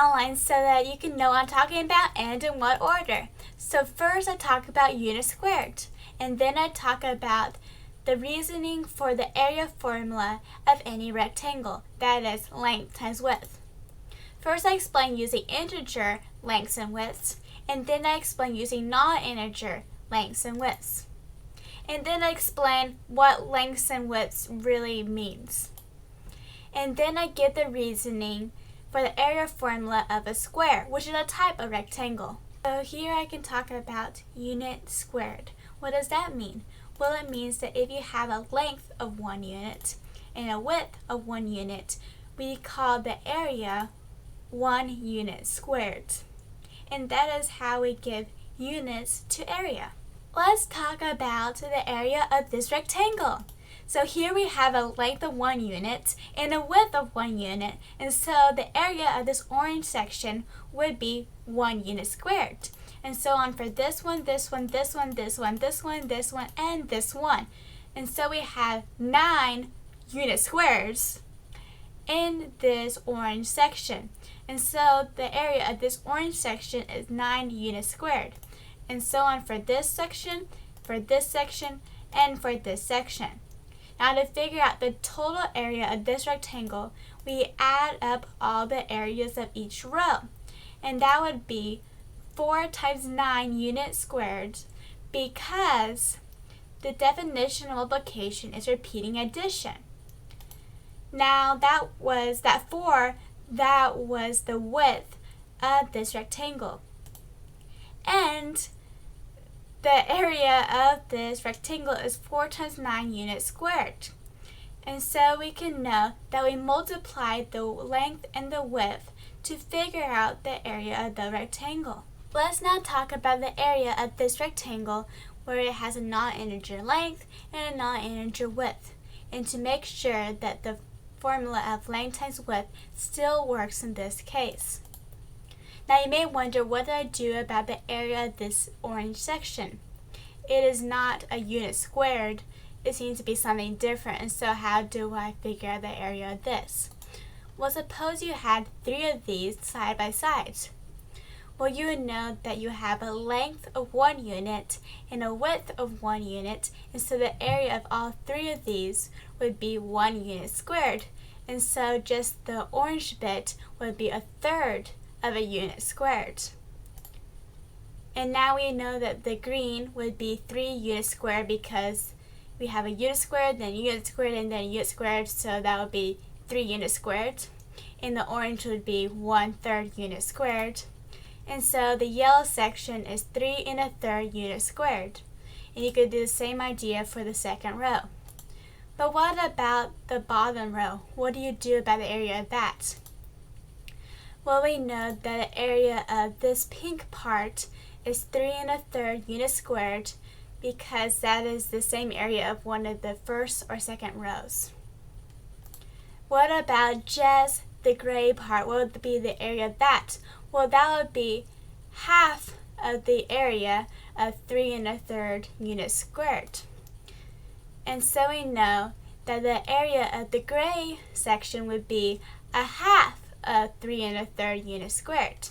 online so that you can know what I'm talking about and in what order. So first I talk about units squared, and then I talk about the reasoning for the area formula of any rectangle, that is, length times width. First I explain using integer lengths and widths, and then I explain using non-integer lengths and widths. And then I explain what lengths and widths really means. And then I give the reasoning for the area formula of a square, which is a type of rectangle. So here I can talk about unit squared. What does that mean? Well, it means that if you have a length of 1 unit and a width of 1 unit, we call the area 1 unit squared. And that is how we give units to area. Let's talk about the area of this rectangle. So here we have a length of 1 unit and a width of 1 unit, and so the area of this orange section would be 1 unit squared. And so on for this one, this one, this one, this one, this one, this one, and this one. And so we have 9 unit squares in this orange section. And so the area of this orange section is 9 units squared. And so on for this section, and for this section. Now to figure out the total area of this rectangle, we add up all the areas of each row. And that would be 4 times 9 units squared, because the definition of multiplication is repeating addition. Now that 4, that was the width of this rectangle. And the area of this rectangle is 4 times 9 units squared. And so we can know that we multiplied the length and the width to figure out the area of the rectangle. Let's now talk about the area of this rectangle where it has a non-integer length and a non-integer width, and to make sure that the formula of length times width still works in this case. Now you may wonder, what do I do about the area of this orange section? It is not a unit squared. It seems to be something different, and so how do I figure out the area of this? Well, suppose you had 3 of these side by side. Well, you would know that you have a length of 1 unit and a width of 1 unit, and so the area of all 3 of these would be 1 unit squared. And so just the orange bit would be 1/3 of a unit squared. And now we know that the green would be 3 units squared, because we have a unit squared, then a unit squared, and then a unit squared, so that would be 3 units squared. And the orange would be 1/3 unit squared. And so the yellow section is 3 1/3 units squared. And you could do the same idea for the second row. But what about the bottom row? What do you do about the area of that? Well, we know that the area of this pink part is 3 1/3 units squared, because that is the same area of one of the first or second rows. What about just the gray part? What would be the area of that? Well, that would be half of the area of 3 1/3 units squared. And so we know that the area of the gray section would be a half of 3 1/3 units squared.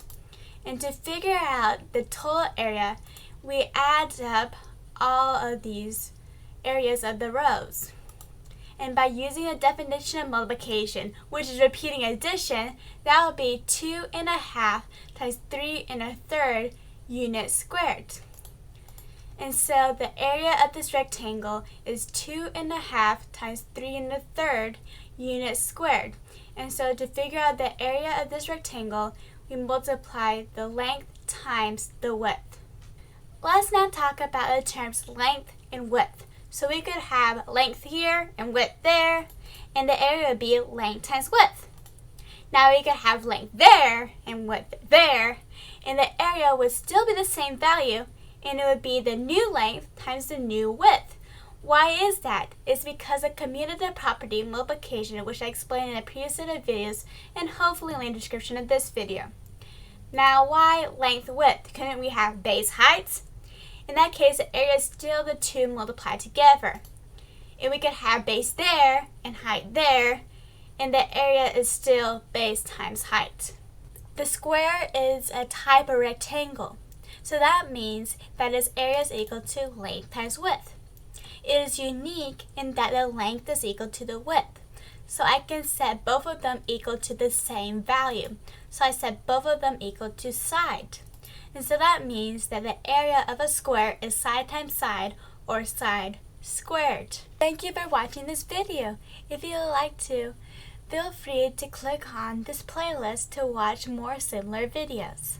And to figure out the total area, we add up all of these areas of the rows. And by using the definition of multiplication, which is repeating addition, that would be 2 1/2 times 3 1/3 units squared. And so the area of this rectangle is 2 1/2 times 3 1/3 units squared. And so to figure out the area of this rectangle, we multiply the length times the width. Let's now talk about the terms length and width. So we could have length here and width there, and the area would be length times width. Now we could have length there and width there, and the area would still be the same value, and it would be the new length times the new width. Why is that? It's because of commutative property multiplication, which I explained in a previous set of videos, and hopefully in the description of this video. Now, why length width? Couldn't we have base heights? In that case, the area is still the two multiplied together. And we could have base there and height there, and the area is still base times height. The square is a type of rectangle, so that means that its area is equal to length times width. It is unique in that the length is equal to the width, so I can set both of them equal to the same value. So I set both of them equal to side. And so that means that the area of a square is side times side, or side squared. Thank you for watching this video. If you would like to, feel free to click on this playlist to watch more similar videos.